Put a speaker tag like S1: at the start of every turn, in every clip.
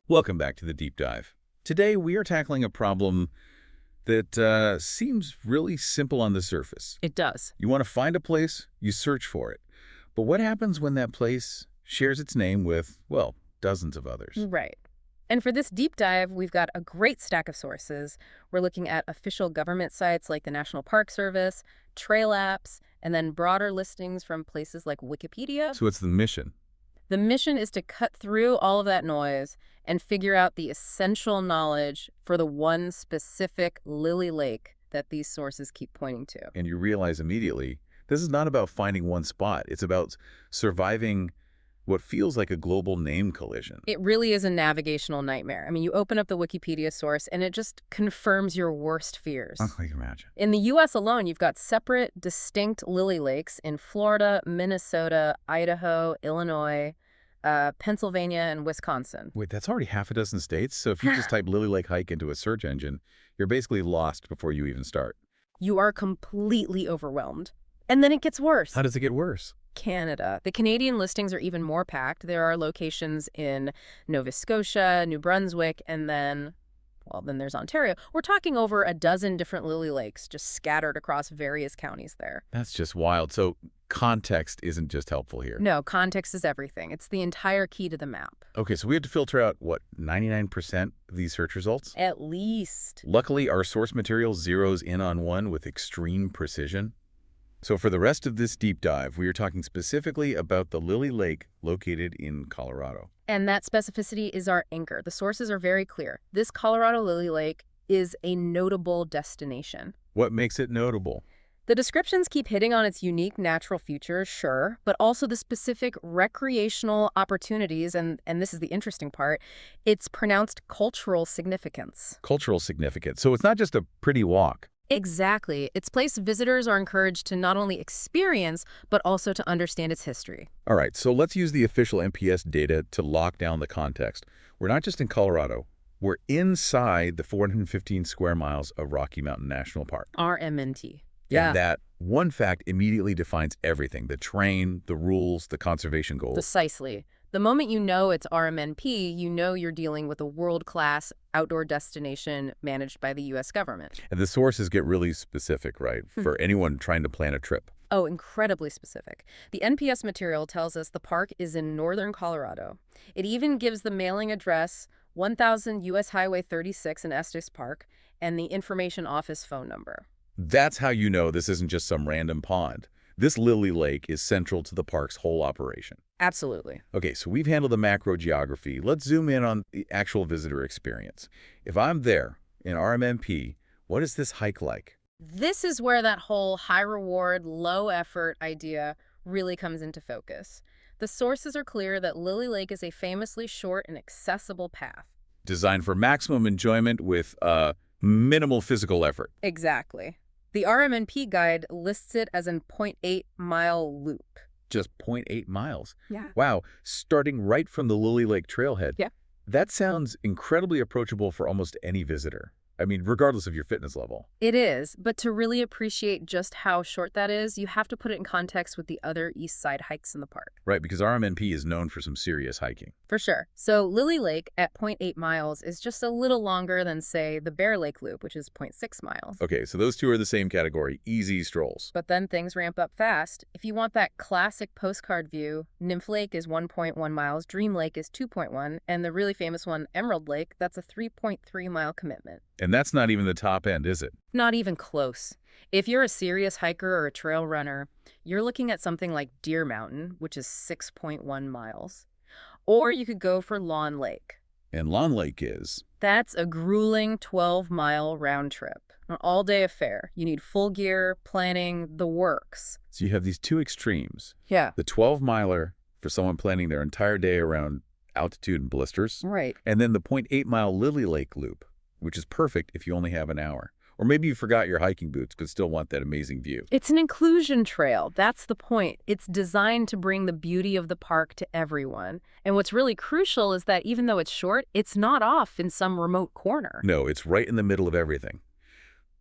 S1: Welcome back to the Deep Dive. Today we are tackling a problem that seems really simple on the surface.
S2: It does.
S1: You want to find a place, you search for it. But what happens when that place shares its name with, well, dozens of others?
S2: Right. And for this deep dive, we've got a great stack of sources. We're looking at official government sites like the National Park Service, trail apps, and then broader listings from places like Wikipedia.
S1: So what's the mission?
S2: The mission is to cut through all of that noise and figure out the essential knowledge for the one specific Lily Lake that these sources keep pointing to.
S1: And you realize immediately, this is not about finding one spot. It's about surviving what feels like a global name collision.
S2: It really is a navigational nightmare. I mean, you open up the Wikipedia source and it just confirms your worst fears.
S1: I can imagine.
S2: In the U.S. alone, you've got separate, distinct lily lakes in Florida, Minnesota, Idaho, Illinois, Pennsylvania, and Wisconsin.
S1: Wait, that's already half a dozen states? So if you just type Lily Lake Hike into a search engine, you're basically lost before you even start.
S2: You are completely overwhelmed. And then it gets worse.
S1: How does it get worse?
S2: Canada. The Canadian listings are even more packed. There are locations in Nova Scotia, New Brunswick, and then there's Ontario. We're talking over a dozen different lily lakes just scattered across various counties there.
S1: That's just wild. So context isn't just helpful here.
S2: No, context is everything. It's the entire key to the map.
S1: Okay, so we had to filter out, what, 99% of these search results?
S2: At least.
S1: Luckily, our source material zeroes in on one with extreme precision. So for the rest of this deep dive, we are talking specifically about the Lily Lake located in Colorado.
S2: And that specificity is our anchor. The sources are very clear. This Colorado Lily Lake is a notable destination.
S1: What makes it notable?
S2: The descriptions keep hitting on its unique natural features, sure, but also the specific recreational opportunities, and this is the interesting part, its pronounced cultural significance.
S1: Cultural significance. So it's not just a pretty walk.
S2: Exactly. It's a place visitors are encouraged to not only experience, but also to understand its history.
S1: All right, so let's use the official NPS data to lock down the context. We're not just in Colorado. We're inside the 415 square miles of Rocky Mountain National Park.
S2: RMNT.
S1: And that one fact immediately defines everything: the terrain, the rules, the conservation goals.
S2: Precisely. The moment you know it's RMNP, you know you're dealing with a world-class outdoor destination managed by the U.S. government.
S1: And the sources get really specific, right, for anyone trying to plan a trip.
S2: Oh, incredibly specific. The NPS material tells us the park is in northern Colorado. It even gives the mailing address, 1000 U.S. Highway 36 in Estes Park, and the information office phone number.
S1: That's how you know this isn't just some random pond. This Lily Lake is central to the park's whole operation.
S2: Absolutely.
S1: Okay, so we've handled the macro geography. Let's zoom in on the actual visitor experience. If I'm there in RMNP, what is this hike like?
S2: This is where that whole high-reward, low-effort idea really comes into focus. The sources are clear that Lily Lake is a famously short and accessible path.
S1: Designed for maximum enjoyment with minimal physical effort.
S2: Exactly. The RMNP guide lists it as an 0.8-mile loop.
S1: Just 0.8 miles.
S2: Yeah.
S1: Wow, starting right from the Lily Lake trailhead.
S2: Yeah.
S1: That sounds incredibly approachable for almost any visitor. I mean, regardless of your fitness level.
S2: It is, but to really appreciate just how short that is, you have to put it in context with the other east side hikes in the park.
S1: Right, because RMNP is known for some serious hiking.
S2: For sure. So Lily Lake at 0.8 miles is just a little longer than, say, the Bear Lake Loop, which is 0.6 miles.
S1: Okay, so those two are the same category, easy strolls.
S2: But then things ramp up fast. If you want that classic postcard view, Nymph Lake is 1.1 miles, Dream Lake is 2.1, and the really famous one, Emerald Lake, that's a 3.3-mile commitment.
S1: And that's not even the top end, is it?
S2: Not even close. If you're a serious hiker or a trail runner, you're looking at something like Deer Mountain, which is 6.1 miles. Or you could go for Lawn Lake.
S1: And Lawn Lake is?
S2: That's a grueling 12-mile round trip. An all-day affair. You need full gear, planning, the works.
S1: So you have these two extremes.
S2: Yeah.
S1: The 12-miler for someone planning their entire day around altitude and blisters.
S2: Right.
S1: And then the 0.8-mile Lily Lake Loop, which is perfect if you only have an hour. Or maybe you forgot your hiking boots but still want that amazing view.
S2: It's an inclusion trail. That's the point. It's designed to bring the beauty of the park to everyone. And what's really crucial is that even though it's short, it's not off in some remote corner.
S1: No, it's right in the middle of everything.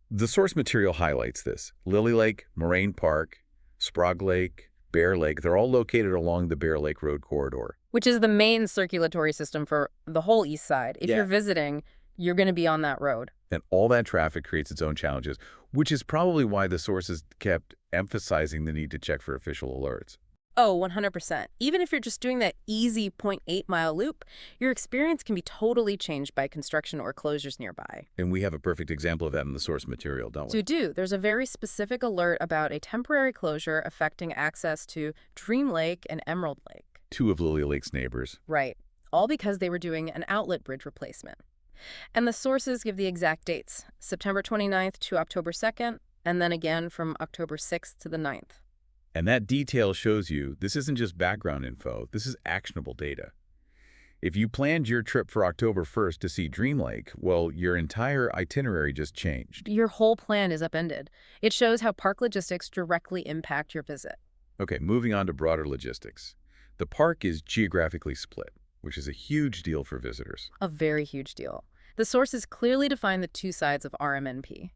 S1: The source material highlights this. Lily Lake, Moraine Park, Sprague Lake, Bear Lake, they're all located along the Bear Lake Road corridor.
S2: Which is the main circulatory system for the whole east side. If
S1: Yeah.
S2: you're visiting, you're going to be on that road.
S1: And all that traffic creates its own challenges, which is probably why the sources kept emphasizing the need to check for official alerts.
S2: Oh, 100%. Even if you're just doing that easy 0.8-mile loop, your experience can be totally changed by construction or closures nearby.
S1: And we have a perfect example of that in the source material, don't we?
S2: So there's a very specific alert about a temporary closure affecting access to Dream Lake and Emerald Lake.
S1: Two of Lily Lake's neighbors.
S2: Right. All because they were doing an outlet bridge replacement. And the sources give the exact dates, September 29th to October 2nd, and then again from October 6th to the 9th.
S1: And that detail shows you this isn't just background info, this is actionable data. If you planned your trip for October 1st to see Dream Lake, well, your entire itinerary just changed.
S2: Your whole plan is upended. It shows how park logistics directly impact your visit.
S1: Okay, moving on to broader logistics. The park is geographically split, which is a huge deal for visitors.
S2: A very huge deal. The sources clearly define the two sides of RMNP.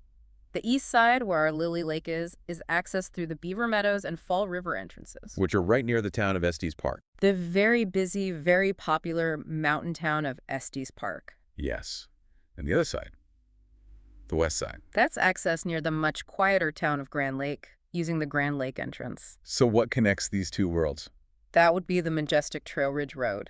S2: The east side, where our Lily Lake is accessed through the Beaver Meadows and Fall River entrances.
S1: Which are right near the town of Estes Park.
S2: The very busy, very popular mountain town of Estes Park.
S1: Yes. And the other side, the west side.
S2: That's accessed near the much quieter town of Grand Lake, using the Grand Lake entrance.
S1: So what connects these two worlds?
S2: That would be the majestic Trail Ridge Road.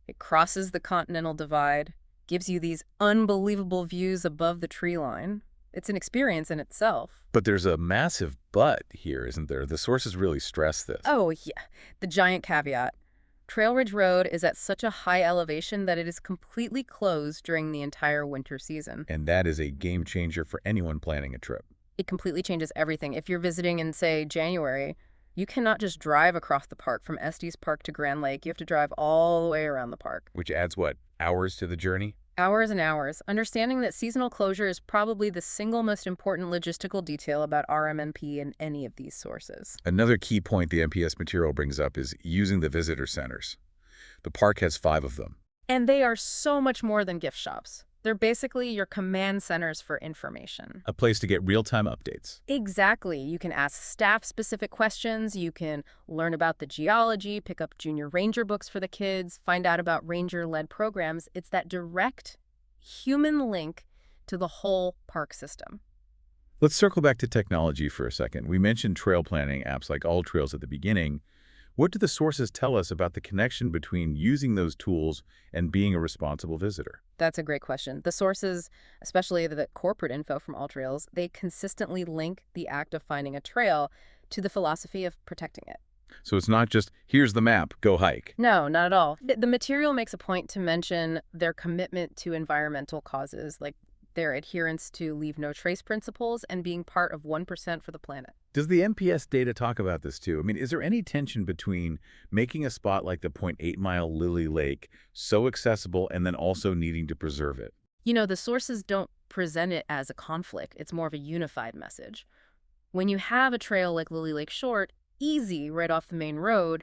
S2: It crosses the Continental Divide, gives you these unbelievable views above the tree line. It's an experience in itself.
S1: But there's a massive but here, isn't there? The sources really stress this.
S2: Oh, yeah. The giant caveat. Trail Ridge Road is at such a high elevation that it is completely closed during the entire winter season.
S1: And that is a game changer for anyone planning a trip.
S2: It completely changes everything. If you're visiting in, say, January, you cannot just drive across the park from Estes Park to Grand Lake. You have to drive all the way around the park.
S1: Which adds, what, hours to the journey?
S2: Hours and hours. Understanding that seasonal closure is probably the single most important logistical detail about RMNP in any of these sources.
S1: Another key point the MPS material brings up is using the visitor centers. The park has 5 of them.
S2: And they are so much more than gift shops. They're basically your command centers for information.
S1: A place to get real-time updates.
S2: Exactly. You can ask staff-specific questions. You can learn about the geology, pick up junior ranger books for the kids, find out about ranger-led programs. It's that direct human link to the whole park system.
S1: Let's circle back to technology for a second. We mentioned trail planning apps like All Trails at the beginning. What do the sources tell us about the connection between using those tools and being a responsible visitor?
S2: That's a great question. The sources, especially the corporate info from All Trails, they consistently link the act of finding a trail to the philosophy of protecting it.
S1: So it's not just, here's the map, go hike.
S2: No, not at all. The material makes a point to mention their commitment to environmental causes, like their adherence to leave no trace principles and being part of 1% for the planet.
S1: Does the MPS data talk about this too? I mean, is there any tension between making a spot like the 0.8-mile Lily Lake so accessible and then also needing to preserve it?
S2: You know, the sources don't present it as a conflict. It's more of a unified message. When you have a trail like Lily Lake Short, easy right off the main road,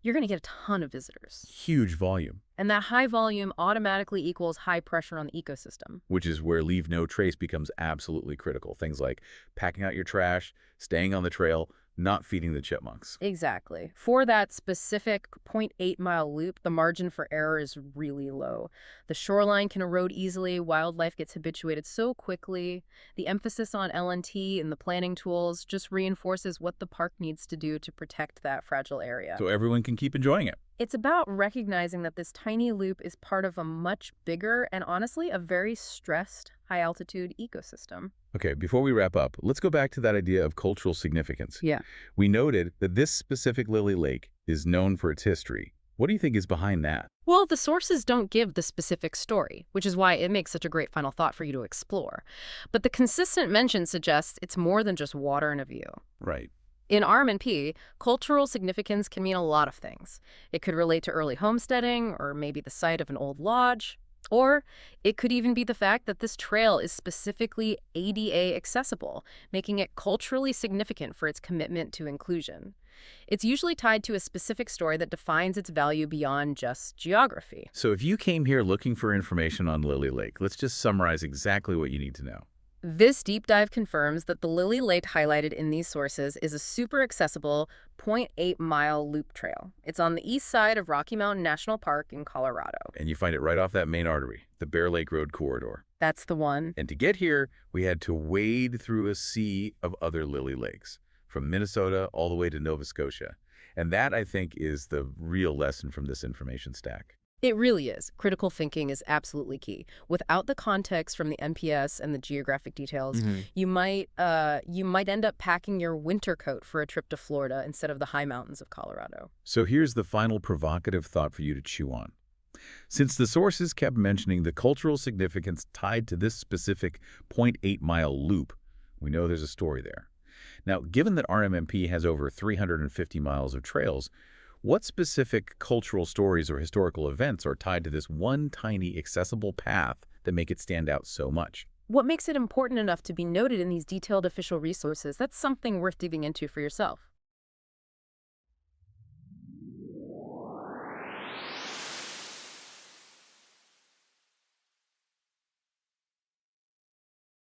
S2: you're going to get a ton of visitors.
S1: Huge volume.
S2: And that high volume automatically equals high pressure on the ecosystem.
S1: Which is where leave no trace becomes absolutely critical. Things like packing out your trash, staying on the trail, not feeding the chipmunks.
S2: Exactly. For that specific 0.8-mile loop, the margin for error is really low. The shoreline can erode easily. Wildlife gets habituated so quickly. The emphasis on LNT and the planning tools just reinforces what the park needs to do to protect that fragile area.
S1: So everyone can keep enjoying it.
S2: It's about recognizing that this tiny loop is part of a much bigger and honestly a very stressed high-altitude ecosystem.
S1: Okay, before we wrap up, let's go back to that idea of cultural significance.
S2: Yeah.
S1: We noted that this specific Lily Lake is known for its history. What do you think is behind that?
S2: Well, the sources don't give the specific story, which is why it makes such a great final thought for you to explore. But the consistent mention suggests it's more than just water and a view.
S1: Right.
S2: In RMNP, cultural significance can mean a lot of things. It could relate to early homesteading, or maybe the site of an old lodge. Or it could even be the fact that this trail is specifically ADA accessible, making it culturally significant for its commitment to inclusion. It's usually tied to a specific story that defines its value beyond just geography.
S1: So if you came here looking for information on Lily Lake, let's just summarize exactly what you need to know.
S2: This deep dive confirms that the Lily Lake highlighted in these sources is a super accessible 0.8-mile loop trail. It's on the east side of Rocky Mountain National Park in Colorado.
S1: And you find it right off that main artery, the Bear Lake Road corridor.
S2: That's the one.
S1: And to get here, we had to wade through a sea of other lily lakes, from Minnesota all the way to Nova Scotia. And that, I think, is the real lesson from this information stack.
S2: It really is. Critical thinking is absolutely key. Without the context from the NPS and the geographic details, you might end up packing your winter coat for a trip to Florida instead of the high mountains of Colorado.
S1: So here's the final provocative thought for you to chew on. Since the sources kept mentioning the cultural significance tied to this specific 0.8-mile loop, we know there's a story there. Now, given that RMMP has over 350 miles of trails, what specific cultural stories or historical events are tied to this one tiny accessible path that make it stand out so much?
S2: What makes it important enough to be noted in these detailed official resources? That's something worth digging into for yourself.